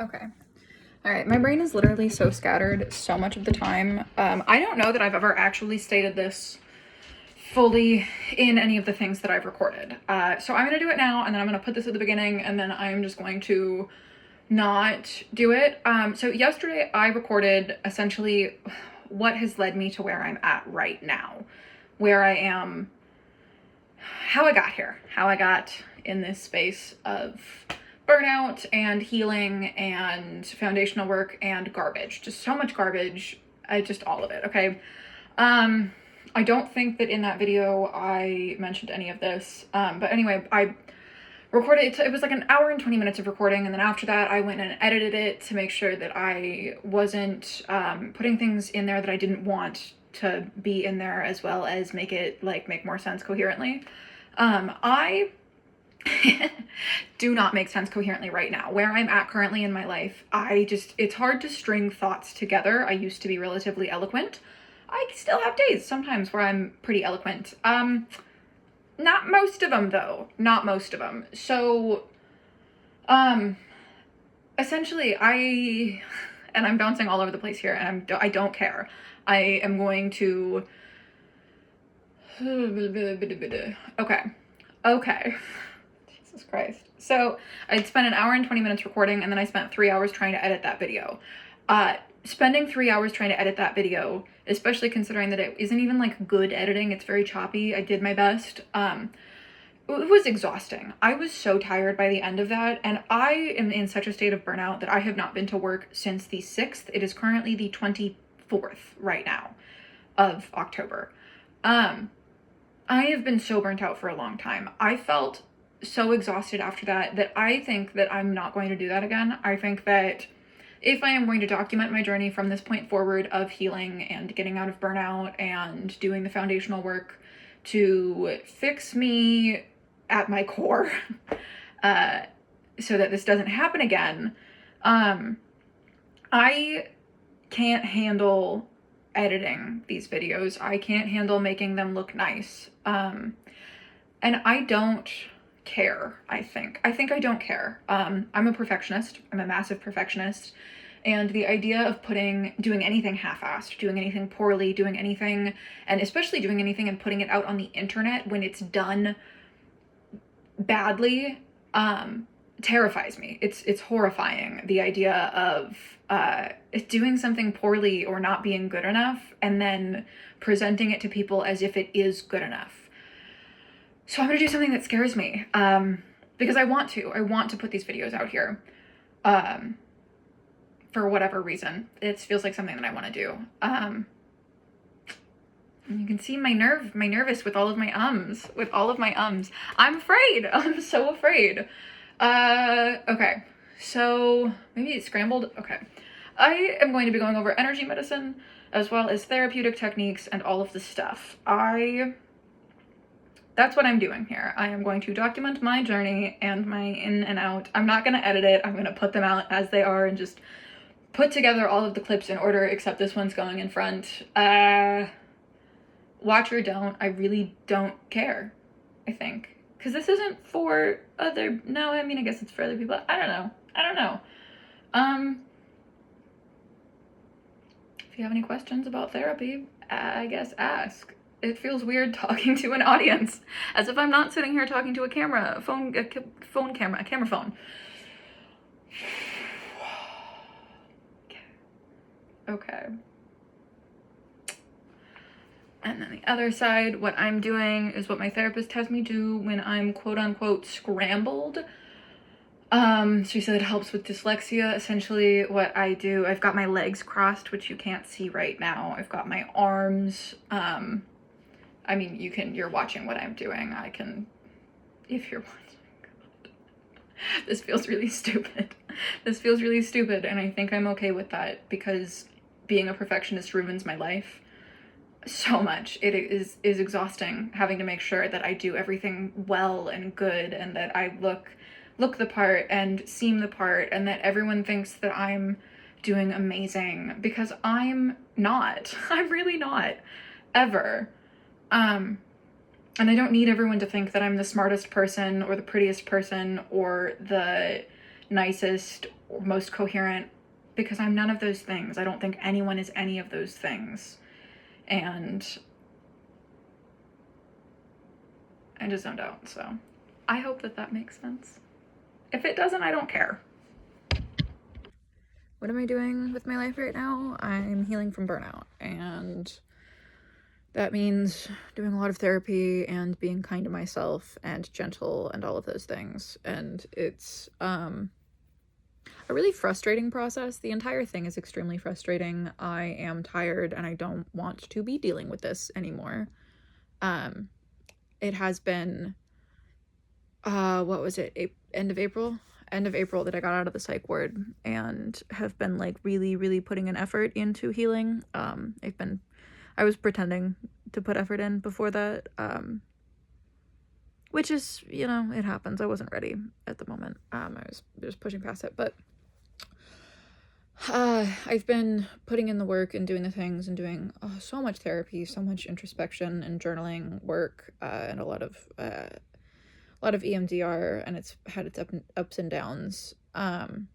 Okay. All right. My brain is literally so scattered so much of the time. I don't know that I've ever actually stated this fully in any of the things that I've recorded. So I'm going to do it now, and then I'm going to put this at the beginning, and then I'm just going to not do it. So yesterday I recorded essentially what has led me to where I'm at right now, where I am, how I got here, how I got in this space of burnout and healing and foundational work and garbage. Just so much garbage. Just all of it. Okay. I don't think that in that video I mentioned any of this. But anyway, I recorded it. It was like an hour and 20 minutes of recording. And then after that, I went and edited it to make sure that I wasn't putting things in there that I didn't want to be in there, as well as make it make more sense coherently. I do not make sense coherently right now. Where I'm at currently in my life, it's hard to string thoughts together. I used to be relatively eloquent. I still have days sometimes where I'm pretty eloquent. Not most of them though. Not most of them. So, essentially and I'm bouncing all over the place here, and I don't care. I am going to, okay. Jesus Christ. So I'd spent an hour and 20 minutes recording, and then I spent 3 hours trying to edit that video. Spending 3 hours trying to edit that video, especially considering that it isn't even good editing, it's very choppy. I did my best. It was exhausting. I was so tired by the end of that, and I am in such a state of burnout that I have not been to work since the 6th. It is currently the 24th right now of October. I have been so burnt out for a long time. I felt so exhausted after that I think that I'm not going to do that again. I think that if I am going to document my journey from this point forward of healing and getting out of burnout and doing the foundational work to fix me at my core, so that this doesn't happen again, I can't handle editing these videos. I can't handle making them look nice. And I don't care, I think I don't care. I'm a perfectionist. I'm a massive perfectionist. And the idea of doing anything half-assed, doing anything poorly, doing anything, and especially doing anything and putting it out on the internet when it's done badly, terrifies me. It's horrifying, the idea of doing something poorly or not being good enough and then presenting it to people as if it is good enough. So I'm gonna do something that scares me, because I want to put these videos out here, for whatever reason. It feels like something that I want to do. And you can see my nervous with all of my ums. I'm afraid. I'm so afraid. Okay. So maybe it's scrambled. Okay. I am going to be going over energy medicine as well as therapeutic techniques and all of the stuff. That's what I'm doing here. I am going to document my journey and my in and out. I'm not going to edit it. I'm going to put them out as they are and just put together all of the clips in order, except this one's going in front. Watch or don't. I really don't care, I think. Because this isn't for no, I mean, I guess it's for other people. I don't know. If you have any questions about therapy, I guess ask. It feels weird talking to an audience, as if I'm not sitting here talking to a camera phone. Okay. And then the other side, what I'm doing is what my therapist has me do when I'm quote unquote scrambled. She said it helps with dyslexia. Essentially what I do, I've got my legs crossed, which you can't see right now. I've got my arms, I mean, you're watching what I'm doing. I can, if you're watching, God. This feels really stupid. And I think I'm okay with that, because being a perfectionist ruins my life so much. It is exhausting having to make sure that I do everything well and good, and that I look the part and seem the part, and that everyone thinks that I'm doing amazing, because I'm not. I'm really not, ever. And I don't need everyone to think that I'm the smartest person or the prettiest person or the nicest, most coherent, because I'm none of those things. I don't think anyone is any of those things. And I just zoned out. So I hope that that makes sense. If it doesn't, I don't care. What am I doing with my life right now? I'm healing from burnout, and that means doing a lot of therapy and being kind to myself and gentle and all of those things. And it's a really frustrating process. The entire thing is extremely frustrating. I am tired and I don't want to be dealing with this anymore. It has been, what was it? End of April that I got out of the psych ward, and have been like really, really putting an effort into healing. I was pretending to put effort in before that, which is, you know, it happens. I wasn't ready at the moment. I was just pushing past it, but I've been putting in the work and doing the things and doing so much therapy, so much introspection and journaling work, and a lot of EMDR, and it's had its ups and downs. And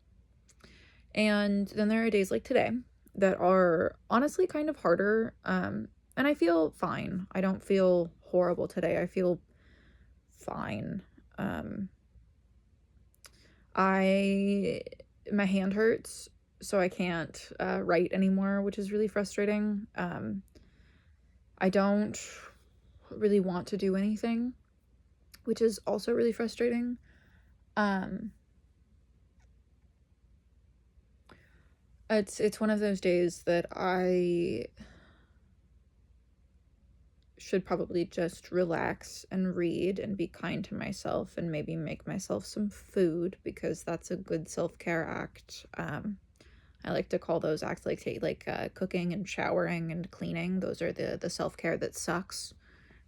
then there are days like today that are honestly kind of harder. And I feel fine. I don't feel horrible today. I feel fine. My hand hurts, so I can't write anymore, which is really frustrating. I don't really want to do anything, which is also really frustrating. It's one of those days that I should probably just relax and read and be kind to myself and maybe make myself some food, because that's a good self-care act. I like to call those acts like cooking and showering and cleaning. Those are the self-care that sucks.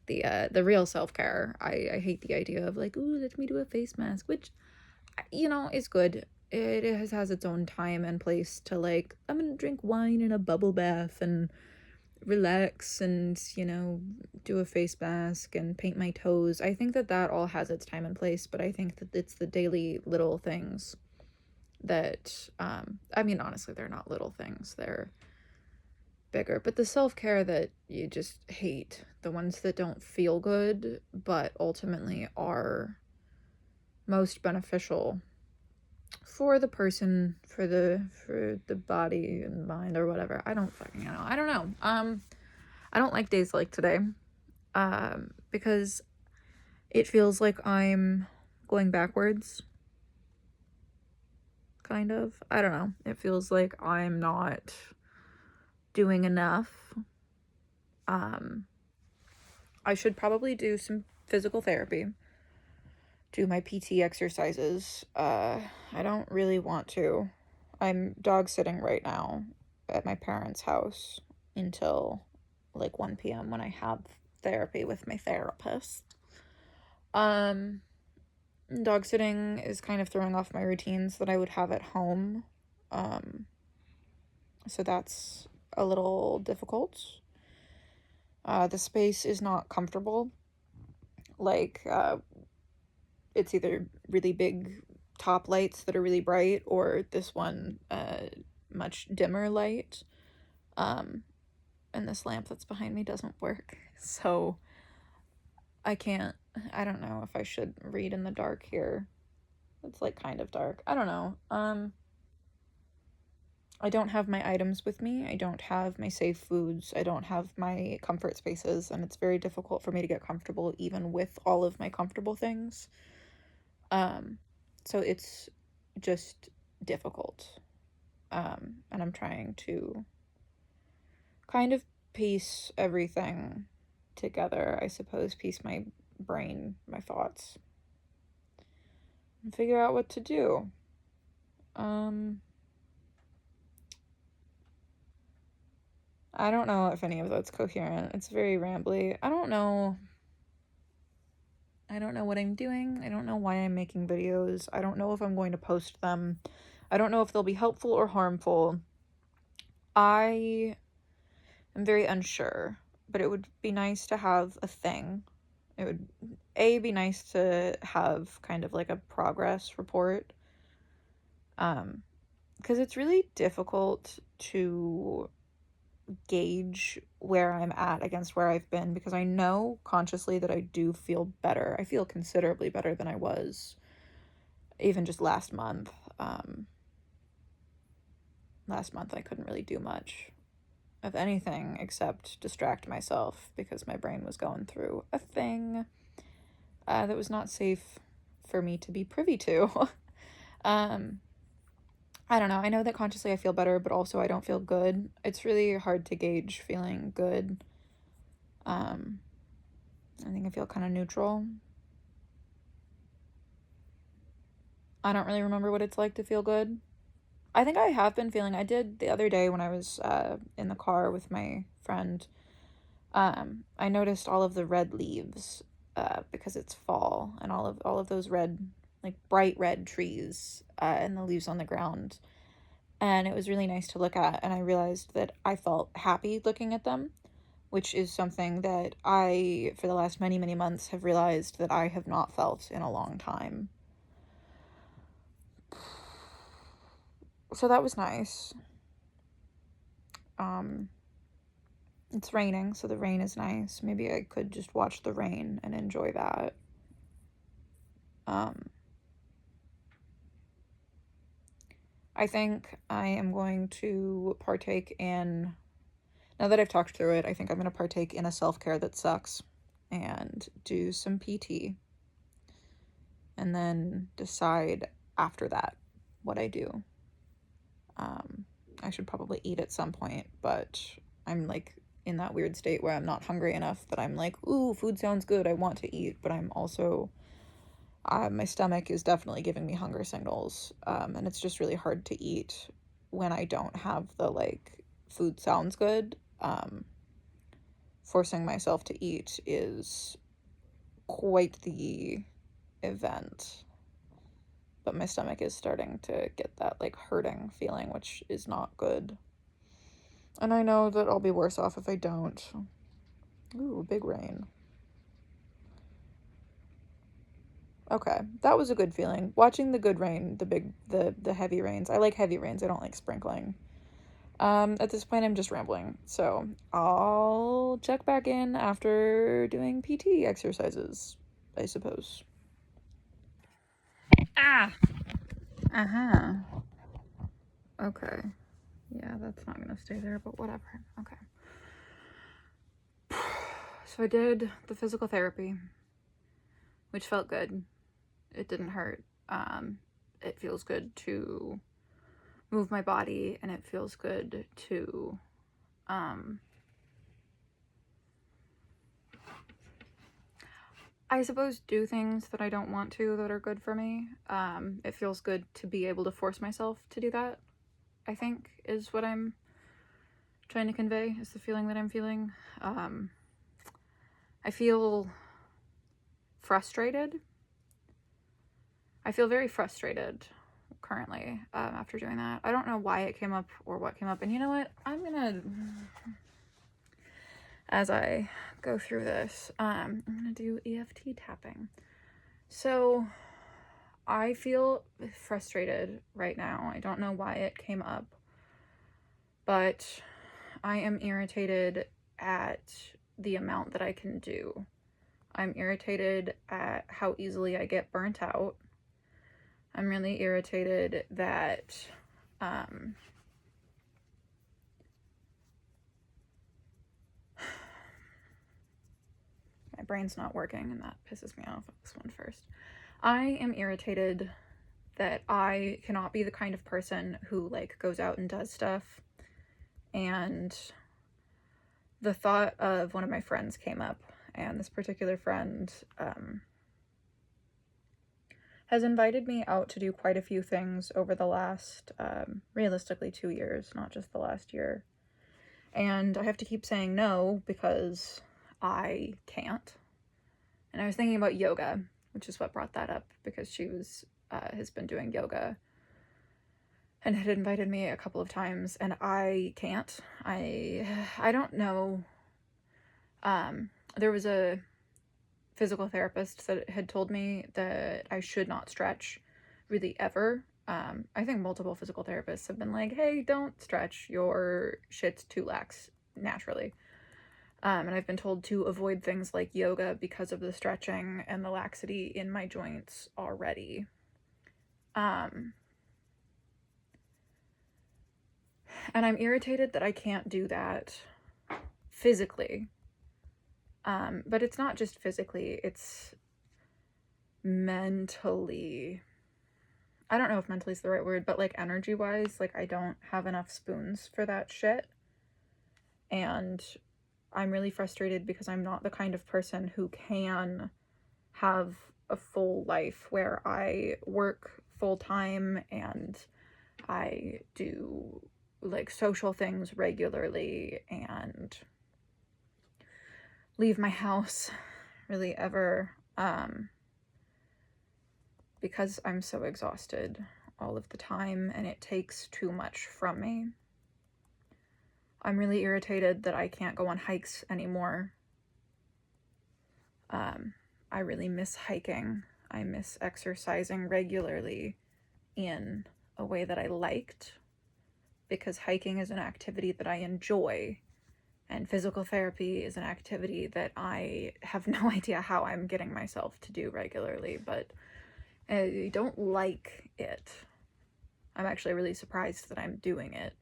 The real self-care. I hate the idea of like, ooh, let me do a face mask, which, you know, is good. It has its own time and place to, like, I'm gonna drink wine in a bubble bath and relax and, you know, do a face mask and paint my toes. I think that all has its time and place, but I think that it's the daily little things that, I mean, honestly, they're not little things. They're bigger, but the self-care that you just hate, the ones that don't feel good, but ultimately are most beneficial for the person, for the body and mind or whatever. I don't fucking know. I don't know. I don't like days like today, because it feels like I'm going backwards, kind of. I don't know. It feels like I'm not doing enough. I should probably do some physical therapy, do my PT exercises. I don't really want to. I'm dog sitting right now at my parents' house until like 1 p.m. when I have therapy with my therapist. Dog sitting is kind of throwing off my routines that I would have at home. So that's a little difficult. The space is not comfortable. Like, it's either really big top lights that are really bright, or this one much dimmer light. And this lamp that's behind me doesn't work, so I don't know if I should read in the dark here. It's like kind of dark. I don't know. I don't have my items with me. I don't have my safe foods. I don't have my comfort spaces, and it's very difficult for me to get comfortable even with all of my comfortable things. So it's just difficult. And I'm trying to kind of piece everything together, I suppose, piece my brain, my thoughts, and figure out what to do. I don't know if any of that's coherent. It's very rambly. I don't know what I'm doing. I don't know why I'm making videos. I don't know if I'm going to post them. I don't know if they'll be helpful or harmful. I am very unsure, but it would be nice to have a thing. It would be nice to have kind of like a progress report Because it's really difficult to gauge where I'm at against where I've been, because I know consciously that I do feel better. I feel considerably better than I was even just last month. Last month I couldn't really do much of anything except distract myself because my brain was going through a thing that was not safe for me to be privy to. I don't know. I know that consciously I feel better, but also I don't feel good. It's really hard to gauge feeling good. I think I feel kind of neutral. I don't really remember what it's like to feel good. I think I have been feeling, I did the other day when I was in the car with my friend. I noticed all of the red leaves because it's fall, and all of those red, like bright red trees and the leaves on the ground. And it was really nice to look at, and I realized that I felt happy looking at them, which is something that I, for the last many, many months, have realized that I have not felt in a long time. So that was nice. It's raining, so the rain is nice. Maybe I could just watch the rain and enjoy that. I think I am going to partake in, now that I've talked through it, I think I'm going to partake in a self-care that sucks and do some PT. And then decide after that what I do. I should probably eat at some point, but I'm like in that weird state where I'm not hungry enough that I'm like, ooh, food sounds good, I want to eat, but I'm also, my stomach is definitely giving me hunger signals, and it's just really hard to eat when I don't have the, like, food sounds good. Forcing myself to eat is quite the event. But my stomach is starting to get that, like, hurting feeling, which is not good. And I know that I'll be worse off if I don't. Ooh, big rain. Okay, that was a good feeling. Watching the good rain, the heavy rains. I like heavy rains, I don't like sprinkling. At this point, I'm just rambling. So, I'll check back in after doing PT exercises, I suppose. Ah! Uh-huh. Okay. Yeah, that's not gonna stay there, but whatever. Okay. So I did the physical therapy, which felt good. It didn't hurt. It feels good to move my body, and it feels good to I suppose do things that I don't want to that are good for me. It feels good to be able to force myself to do that, I think, is what I'm trying to convey, is the feeling that I'm feeling. I feel frustrated. I feel very frustrated currently after doing that. I don't know why it came up or what came up. And you know what? I'm gonna, as I go through this, I'm gonna do EFT tapping. So I feel frustrated right now. I don't know why it came up, but I am irritated at the amount that I can do. I'm irritated at how easily I get burnt out. I'm really irritated that my brain's not working, and that pisses me off. This one first. I am irritated that I cannot be the kind of person who, like, goes out and does stuff, and the thought of one of my friends came up, and this particular friend has invited me out to do quite a few things over the last, realistically, 2 years, not just the last year. And I have to keep saying no because I can't. And I was thinking about yoga, which is what brought that up, because she was has been doing yoga and had invited me a couple of times, and I can't. I don't know. There was a physical therapist that had told me that I should not stretch really ever I think multiple physical therapists have been like, hey, don't stretch, your shit's too lax naturally. And I've been told to avoid things like yoga because of the stretching and the laxity in my joints already. And I'm irritated that I can't do that physically. But it's not just physically, it's mentally. I don't know if mentally is the right word, but like energy wise, like I don't have enough spoons for that shit. And I'm really frustrated because I'm not the kind of person who can have a full life where I work full time and I do like social things regularly and leave my house really ever, because I'm so exhausted all of the time and it takes too much from me. I'm really irritated that I can't go on hikes anymore. I really miss hiking. I miss exercising regularly in a way that I liked, because hiking is an activity that I enjoy, and physical therapy is an activity that I have no idea how I'm getting myself to do regularly, but I don't like it. I'm actually really surprised that I'm doing it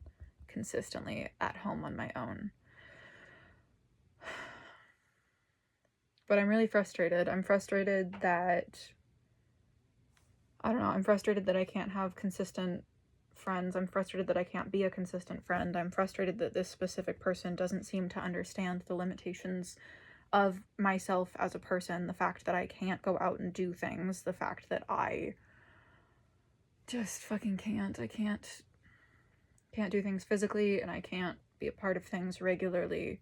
consistently at home on my own. But I'm really frustrated. I'm frustrated that, I don't know, I'm frustrated that I can't have consistent friends. I'm frustrated that I can't be a consistent friend. I'm frustrated that this specific person doesn't seem to understand the limitations of myself as a person, the fact that I can't go out and do things, the fact that I just fucking can't. I can't do things physically, and I can't be a part of things regularly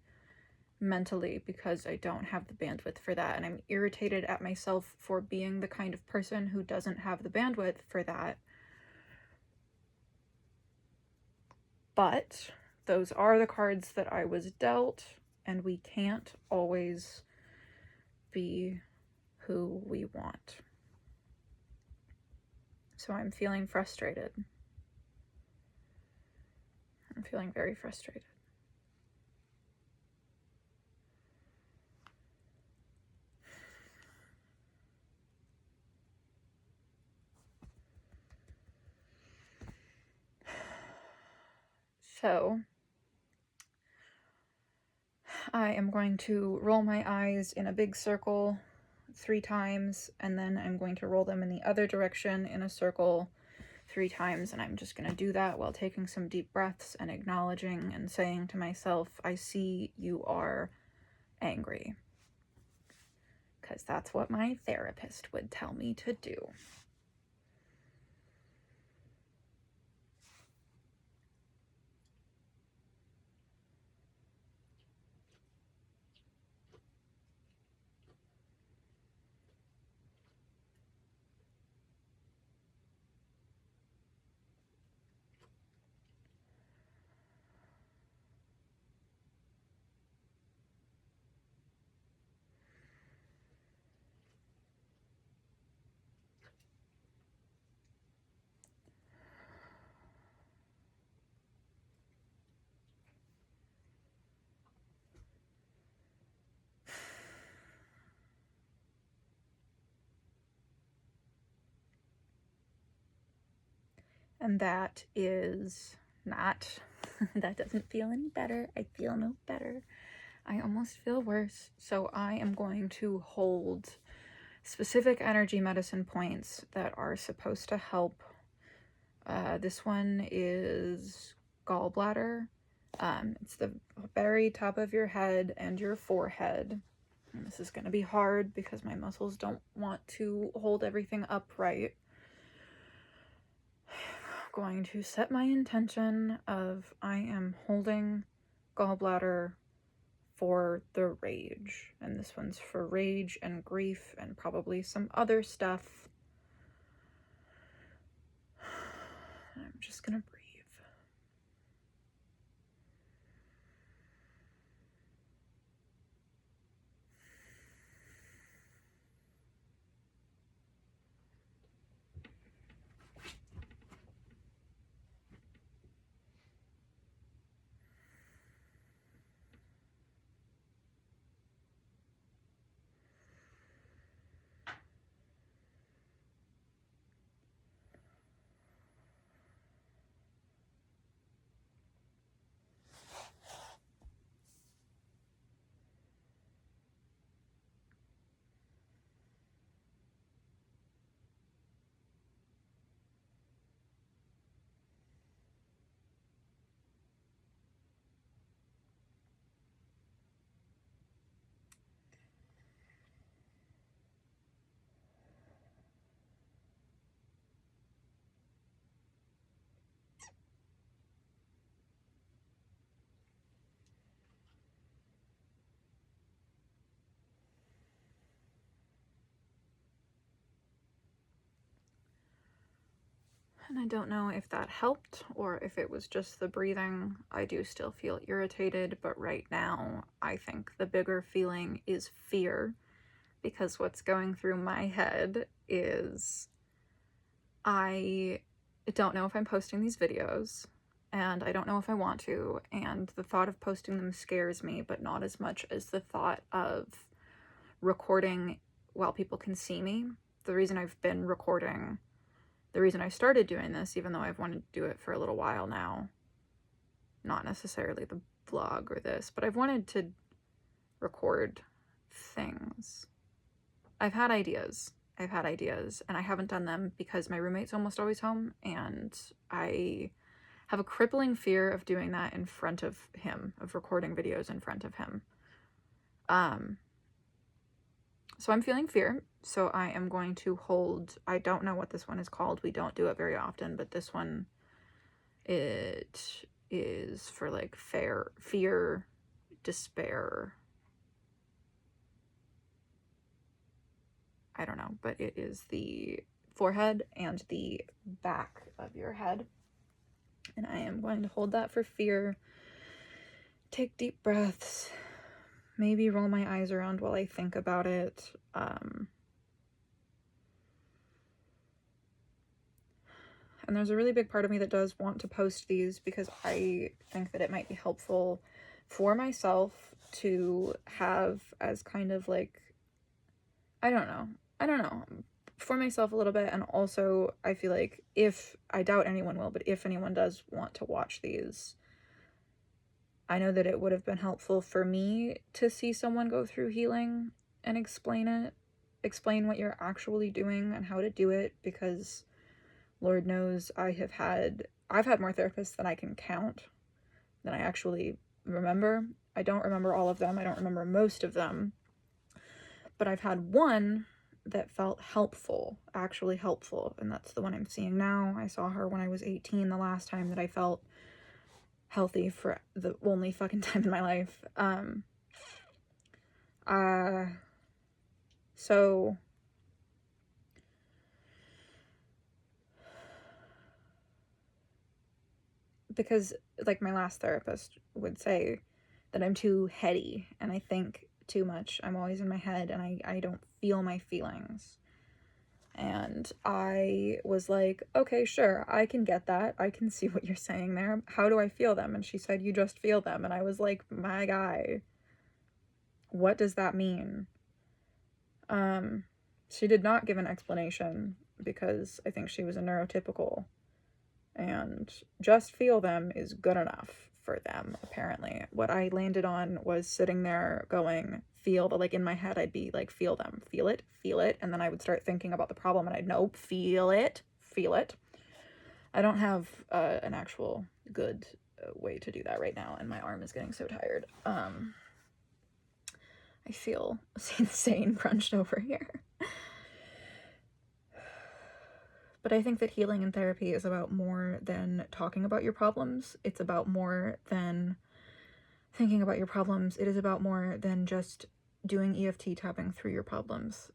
mentally because I don't have the bandwidth for that, and I'm irritated at myself for being the kind of person who doesn't have the bandwidth for that. But those are the cards that I was dealt, and we can't always be who we want. So I'm feeling frustrated. I'm feeling very frustrated. So I am going to roll my eyes in a big circle 3 times, and then I'm going to roll them in the other direction in a circle 3 times, and I'm just going to do that while taking some deep breaths and acknowledging and saying to myself, I see you are angry. Because that's what my therapist would tell me to do. And that is not, that doesn't feel any better. I feel no better. I almost feel worse. So I am going to hold specific energy medicine points that are supposed to help. This one is gallbladder. It's the very top of your head and your forehead. And this is going to be hard because my muscles don't want to hold everything upright. Going to set my intention of I am holding gallbladder for the rage, and this one's for rage and grief and probably some other stuff. I'm just gonna breathe. And I don't know if that helped or if it was just the breathing. I do still feel irritated, but right now I think the bigger feeling is fear, because what's going through my head is I don't know if I'm posting these videos, and I don't know if I want to, and the thought of posting them scares me, but not as much as the thought of recording while people can see me. The reason I've been recording, the reason I started doing this, even though I've wanted to do it for a little while now, not necessarily the vlog or this, but I've wanted to record things. I've had ideas, and I haven't done them because my roommate's almost always home, and I have a crippling fear of doing that in front of him, of recording videos in front of him. So I'm feeling fear, so I am going to hold, I don't know what this one is called, we don't do it very often, but this one, it is for like fear, despair, I don't know, but it is the forehead and the back of your head. And I am going to hold that for fear. Take deep breaths. Maybe roll my eyes around while I think about it. And there's a really big part of me that does want to post these because I think that it might be helpful for myself to have as kind of like, I don't know, for myself a little bit. And also I feel like I doubt anyone will, but if anyone does want to watch these, I know that it would have been helpful for me to see someone go through healing and explain what you're actually doing and how to do it, because Lord knows I've had more therapists than I can count, than I actually remember. I don't remember all of them. I don't remember most of them, but I've had one that felt helpful, actually helpful, and that's the one I'm seeing now. I saw her when I was 18, the last time that I felt healthy for the only fucking time in my life. So because like my last therapist would say that I'm too heady and I think too much. I'm always in my head and I don't feel my feelings. And I was like, okay, sure, I can get that. I can see what you're saying there. How do I feel them? And she said, you just feel them. And I was like, my guy, what does that mean? She did not give an explanation because I think she was a neurotypical, and just feel them is good enough for them, apparently. What I landed on was sitting there going, feel, but like in my head I'd be like, feel them, feel it, and then I would start thinking about the problem and I'd nope, feel it. I don't have an actual good way to do that right now, and my arm is getting so tired. I feel insane crunched over here. But I think that healing and therapy is about more than talking about your problems. It's about more than thinking about your problems. It is about more than just doing EFT tapping through your problems.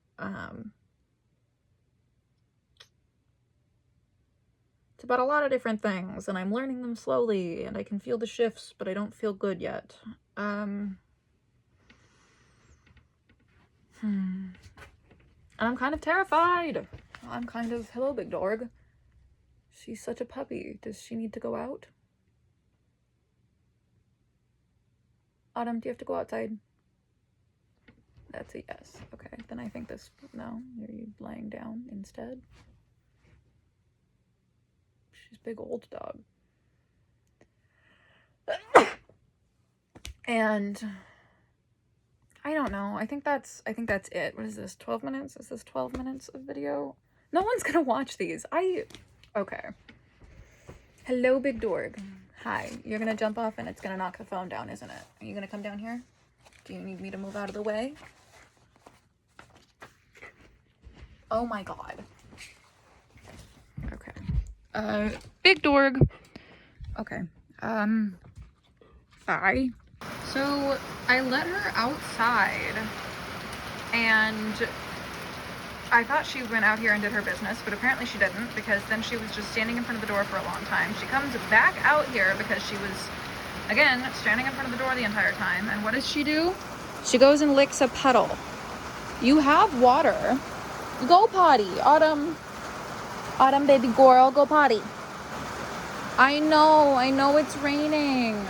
It's about a lot of different things, and I'm learning them slowly, and I can feel the shifts, but I don't feel good yet. And I'm kind of terrified. I'm kind of, hello, big dog. She's such a puppy. Does she need to go out? Autumn, do you have to go outside? That's a yes. Okay, then I think this, no, are you lying down instead? She's a big old dog. And I don't know. I think that's it. What is this? 12 minutes? Is this 12 minutes of video? No one's gonna watch these. Okay. Hello, big dog. Hi. You're gonna jump off and it's gonna knock the phone down, isn't it? Are you gonna come down here? Do you need me to move out of the way? Oh my god. Okay. Big dog. Okay. Bye. So I let her outside, and I thought she went out here and did her business, but apparently she didn't, because then she was just standing in front of the door for a long time. She comes back out here because she was, again, standing in front of the door the entire time. And what does she do? She goes and licks a puddle. You have water. Go potty, Autumn. Autumn, baby girl, go potty. I know it's raining.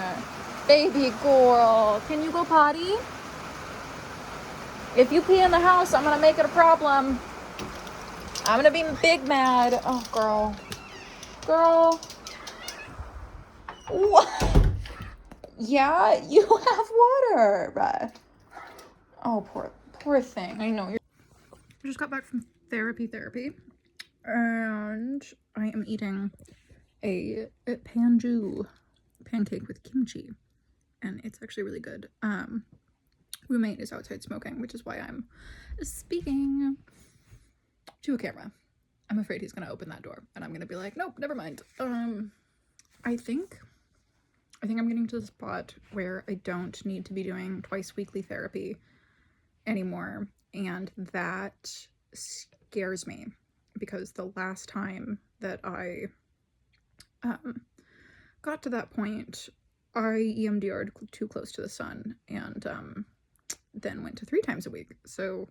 Baby girl, can you go potty? If you pee in the house, I'm gonna make it a problem. I'm gonna be big mad. Oh, girl. Girl. What? Yeah, you have water. Oh, poor thing. I know. I just got back from therapy. And I am eating a pancake with kimchi. And it's actually really good. Roommate is outside smoking, which is why I'm speaking to a camera. I'm afraid he's gonna open that door and I'm gonna be like, nope, never mind. I think I'm getting to the spot where I don't need to be doing twice weekly therapy anymore, and that scares me because the last time that I got to that point, I EMDR'd too close to the sun and then went to 3 times a week. So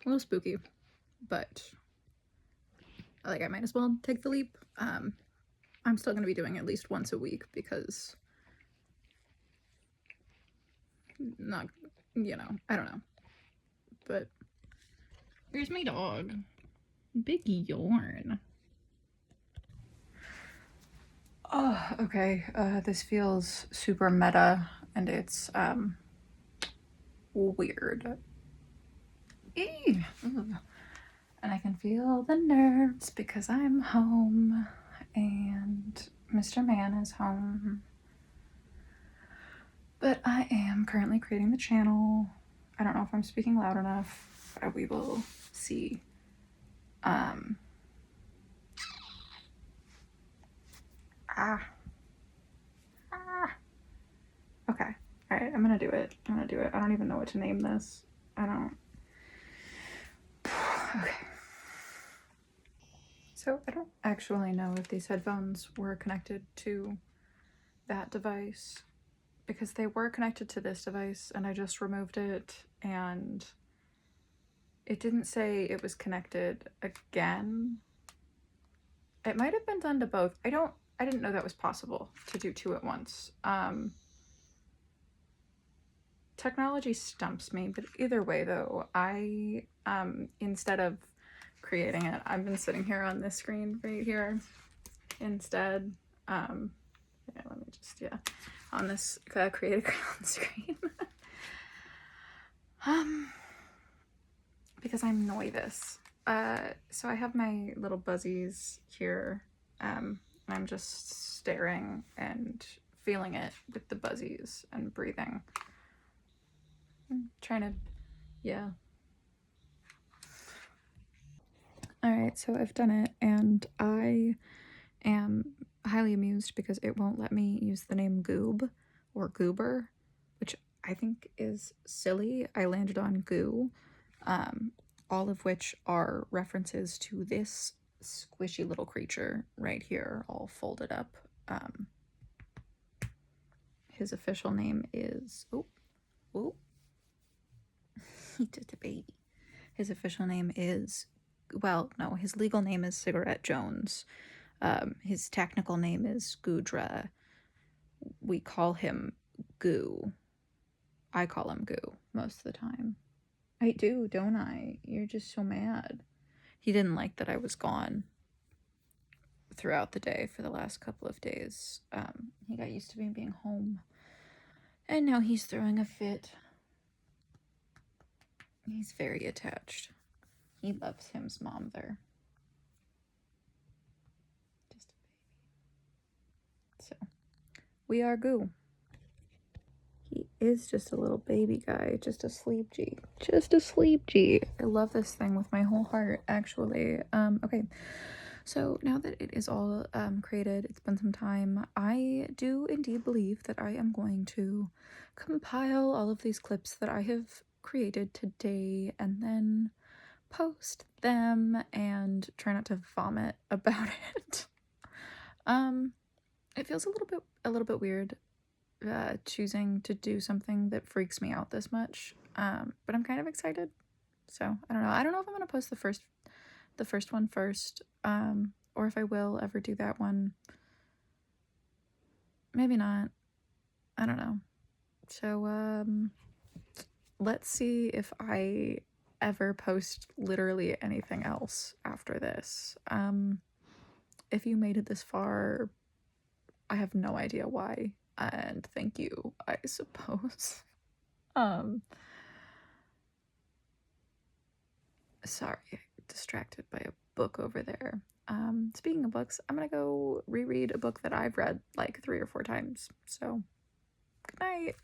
a little spooky, but like I might as well take the leap. I'm still going to be doing at least once a week because not, I don't know. But here's my dog. Big yawn. Oh, okay. This feels super meta and it's weird. Eee. And I can feel the nerves because I'm home and Mr. Man is home. But I am currently creating the channel. I don't know if I'm speaking loud enough. We will see. Okay. All right, I'm gonna do it. I don't even know what to name this. Okay. So I don't actually know if these headphones were connected to that device because they were connected to this device and I just removed it and it didn't say it was connected again. It might have been done to both. I didn't know that was possible to do 2 at once. Technology stumps me, but either way though, I instead of creating it, I've been sitting here on this screen right here instead. Yeah, let me just, on this create a ground screen. Because I'm nervous. So I have my little buzzies here. I'm just staring and feeling it with the buzzies and breathing. I'm trying to, yeah. All right, so I've done it and I am highly amused because it won't let me use the name Goob or Goober, which I think is silly. I landed on Goo, all of which are references to this squishy little creature right here, all folded up. His official name is, he's just a baby. His official name is, well, no, his legal name is Cigarette Jones. His technical name is Gudra. We call him Goo. I call him Goo most of the time. I do, don't I? You're just so mad. He didn't like that I was gone throughout the day for the last couple of days. He got used to me being home. And now he's throwing a fit. He's very attached. He loves him's mom there. Just a baby. So, we are Goo. He is just a little baby guy, just a sleep G. Just a sleep G. I love this thing with my whole heart, actually. Okay. So now that it is all created, it's been some time, I do indeed believe that I am going to compile all of these clips that I have created today and then post them and try not to vomit about it. It feels a little bit weird choosing to do something that freaks me out this much. But I'm kind of excited. So I don't know. I don't know if I'm gonna post the first one first, or if I will ever do that one. Maybe not. I don't know. So let's see if I ever post literally anything else after this. If you made it this far, I have no idea why, and thank you, I suppose. Sorry, distracted by a book over there. Speaking of books, I'm gonna go reread a book that I've read like 3 or 4 times. So, good night.